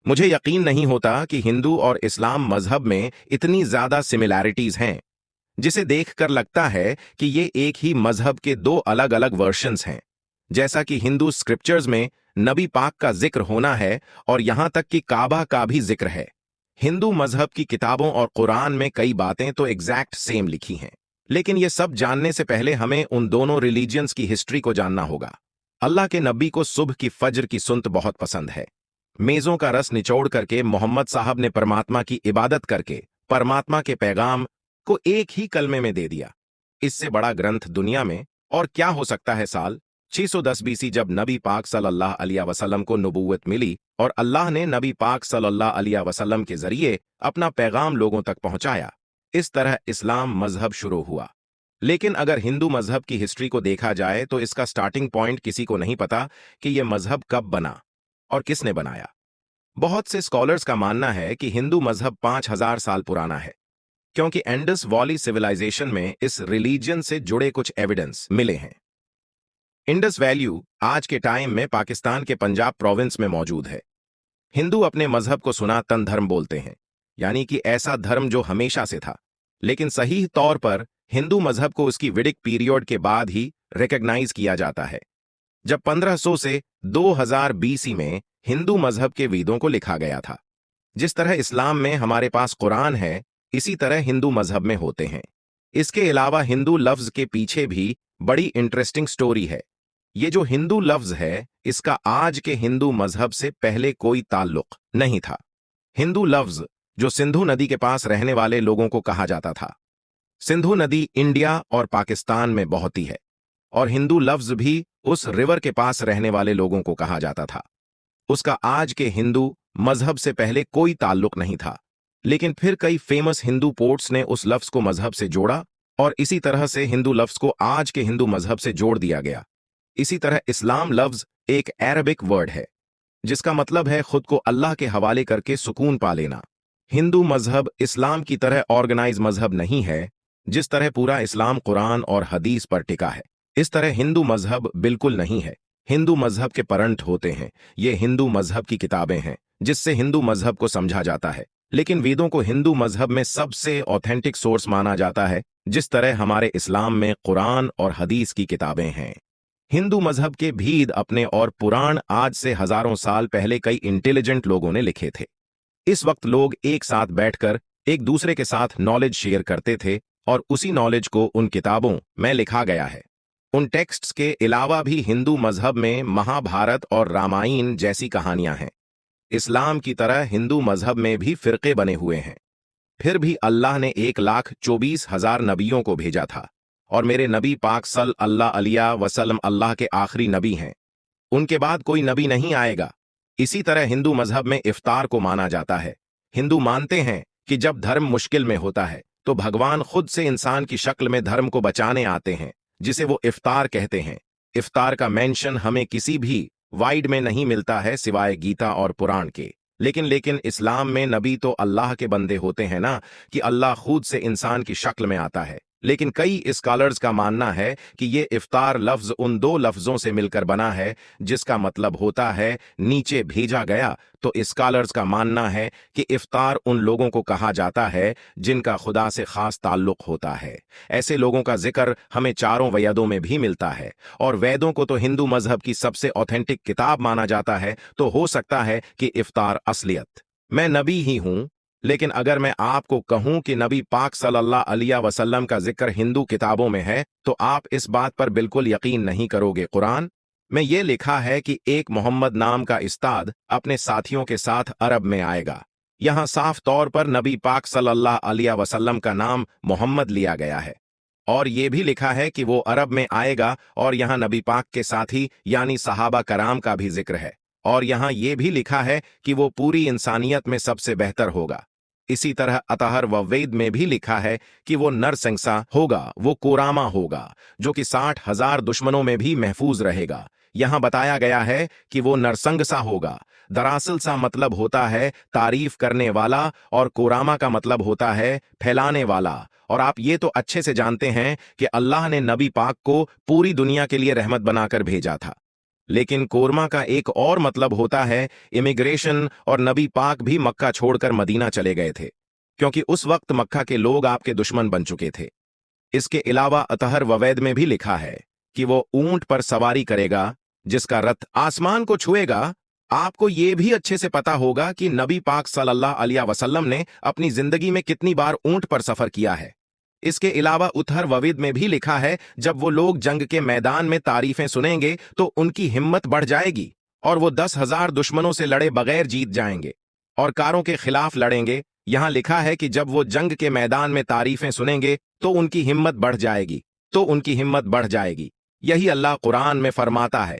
मुझे यकीन नहीं होता कि हिंदू और इस्लाम मजहब में इतनी ज्यादा सिमिलैरिटीज हैं, जिसे देखकर लगता है कि ये एक ही मजहब के दो अलग अलग वर्शंस हैं। जैसा कि हिंदू स्क्रिप्चर्स में नबी पाक का जिक्र होना है और यहां तक कि काबा का भी जिक्र है। हिंदू मजहब की किताबों और कुरान में कई बातें तो एग्जैक्ट सेम लिखी हैं, लेकिन ये सब जानने से पहले हमें उन दोनों रिलीजियंस की हिस्ट्री को जानना होगा। अल्लाह के नबी को सुबह की फज्र की सुन्नत बहुत पसंद है। मेजों का रस निचोड़ करके मोहम्मद साहब ने परमात्मा की इबादत करके परमात्मा के पैगाम को एक ही कलमे में दे दिया। इससे बड़ा ग्रंथ दुनिया में और क्या हो सकता है। साल 610 बीसी जब नबी पाक सल्लल्लाहु अलैहि वसल्लम को नबूवत मिली और अल्लाह ने नबी पाक सल्लल्लाहु अलैहि वसल्लम के जरिए अपना पैगाम लोगों तक पहुंचाया। इस तरह इस्लाम मजहब शुरू हुआ। लेकिन अगर हिंदू मजहब की हिस्ट्री को देखा जाए तो इसका स्टार्टिंग पॉइंट किसी को नहीं पता कि यह मजहब कब बना और किसने बनाया। बहुत से स्कॉलर्स का मानना है कि हिंदू मजहब 5000 साल पुराना है, क्योंकि इंडस वैली सिविलाइजेशन में इस रिलीजन से जुड़े कुछ एविडेंस मिले हैं। इंडस वैली आज के टाइम में पाकिस्तान के पंजाब प्रोविंस में मौजूद है। हिंदू अपने मजहब को सनातन धर्म बोलते हैं, यानी कि ऐसा धर्म जो हमेशा से था। लेकिन सही तौर पर हिंदू मजहब को उसकी वैदिक पीरियड के बाद ही रिकॉग्नाइज किया जाता है, जब 1500 से 2000 बीसी में हिंदू मजहब के वेदों को लिखा गया था। जिस तरह इस्लाम में हमारे पास कुरान है, इसी तरह हिंदू मजहब में होते हैं। इसके अलावा हिंदू लफ्ज के पीछे भी बड़ी इंटरेस्टिंग स्टोरी है। ये जो हिंदू लफ्ज है, इसका आज के हिंदू मजहब से पहले कोई ताल्लुक नहीं था। हिंदू लफ्ज जो सिंधु नदी के पास रहने वाले लोगों को कहा जाता था। सिंधु नदी इंडिया और पाकिस्तान में बहती है और हिंदू लफ्ज भी उस रिवर के पास रहने वाले लोगों को कहा जाता था। उसका आज के हिंदू मजहब से पहले कोई ताल्लुक नहीं था, लेकिन फिर कई फेमस हिंदू पोर्ट्स ने उस लफ्ज को मजहब से जोड़ा और इसी तरह से हिंदू लफ्ज को आज के हिंदू मजहब से जोड़ दिया गया। इसी तरह इस्लाम लफ्ज एक अरबिक वर्ड है, जिसका मतलब है खुद को अल्लाह के हवाले करके सुकून पा लेना। हिंदू मजहब इस्लाम की तरह ऑर्गेनाइज मजहब नहीं है। जिस तरह पूरा इस्लाम कुरान और हदीस पर टिका है, इस तरह हिंदू मजहब बिल्कुल नहीं है। हिंदू मजहब के परंठ होते हैं। ये हिंदू मजहब की किताबें हैं जिससे हिंदू मजहब को समझा जाता है। लेकिन वेदों को हिंदू मजहब में सबसे ऑथेंटिक सोर्स माना जाता है, जिस तरह हमारे इस्लाम में कुरान और हदीस की किताबें हैं। हिंदू मजहब के भीद अपने और पुराण आज से हजारों साल पहले कई इंटेलिजेंट लोगों ने लिखे थे। इस वक्त लोग एक साथ बैठकर एक दूसरे के साथ नॉलेज शेयर करते थे और उसी नॉलेज को उन किताबों में लिखा गया है। उन टेक्स्ट्स के अलावा भी हिंदू मजहब में महाभारत और रामायण जैसी कहानियां हैं। इस्लाम की तरह हिंदू मजहब में भी फिरके बने हुए हैं। फिर भी अल्लाह ने 1,24,000 नबियों को भेजा था और मेरे नबी पाक सल्लल्लाहु अलैहि वसल्लम अल्लाह के आखिरी नबी हैं। उनके बाद कोई नबी नहीं आएगा। इसी तरह हिंदू मजहब में इफ्तार को माना जाता है। हिंदू मानते हैं कि जब धर्म मुश्किल में होता है तो भगवान खुद से इंसान की शक्ल में धर्म को बचाने आते हैं, जिसे वो इफ्तार कहते हैं। इफ्तार का मेंशन हमें किसी भी वाइड में नहीं मिलता है सिवाय गीता और पुराण के। लेकिन इस्लाम में नबी तो अल्लाह के बंदे होते हैं ना, कि अल्लाह खुद से इंसान की शक्ल में आता है। लेकिन कई स्कॉलर्स का मानना है कि ये इफ्तार लफ्ज उन दो लफ्जों से मिलकर बना है, जिसका मतलब होता है नीचे भेजा गया। तो स्कॉलर्स का मानना है कि इफ्तार उन लोगों को कहा जाता है जिनका खुदा से खास ताल्लुक होता है। ऐसे लोगों का जिक्र हमें चारों वेदों में भी मिलता है और वेदों को तो हिंदू मजहब की सबसे ऑथेंटिक किताब माना जाता है। तो हो सकता है कि इफ्तार असलियत मैं नबी ही हूं, लेकिन अगर मैं आपको कहूं कि नबी पाक सल्लल्लाहु अलैहि वसल्लम का जिक्र हिंदू किताबों में है, तो आप इस बात पर बिल्कुल यकीन नहीं करोगे। कुरान में यह लिखा है कि एक मोहम्मद नाम का उस्ताद अपने साथियों के साथ अरब में आएगा। यहां साफ तौर पर नबी पाक सल्लल्लाहु अलैहि वसल्लम का नाम मोहम्मद लिया गया है और यह भी लिखा है कि वो अरब में आएगा और यहां नबी पाक के साथी यानी सहाबा कराम का भी जिक्र है और यहां यह भी लिखा है कि वो पूरी इंसानियत में सबसे बेहतर होगा। इसी तरह अतहर व वेद में भी लिखा है कि वो नरसंसा होगा, वो कोरामा होगा जो कि 60,000 दुश्मनों में भी महफूज रहेगा। यहां बताया गया है कि वो नरसंगसा होगा। दरअसल सा मतलब होता है तारीफ करने वाला और कोरामा का मतलब होता है फैलाने वाला। और आप ये तो अच्छे से जानते हैं कि अल्लाह ने नबी पाक को पूरी दुनिया के लिए रहमत बनाकर भेजा था। लेकिन कोरमा का एक और मतलब होता है इमिग्रेशन, और नबी पाक भी मक्का छोड़कर मदीना चले गए थे क्योंकि उस वक्त मक्का के लोग आपके दुश्मन बन चुके थे। इसके अलावा अतहर ववैद में भी लिखा है कि वो ऊंट पर सवारी करेगा जिसका रथ आसमान को छुएगा। आपको ये भी अच्छे से पता होगा कि नबी पाक सल्लल्लाहु अलैहि वसल्लम ने अपनी जिंदगी में कितनी बार ऊंट पर सफर किया है। इसके अलावा उतहर ववीद में भी लिखा है जब वो लोग जंग के मैदान में तारीफें सुनेंगे तो उनकी हिम्मत बढ़ जाएगी और वो 10,000 दुश्मनों से लड़े बगैर जीत जाएंगे और कारों के खिलाफ लड़ेंगे। यहां लिखा है कि जब वो जंग के मैदान में तारीफें सुनेंगे तो उनकी हिम्मत बढ़ जाएगी, तो उनकी हिम्मत बढ़ जाएगी। यही अल्लाह कुरान में फरमाता है।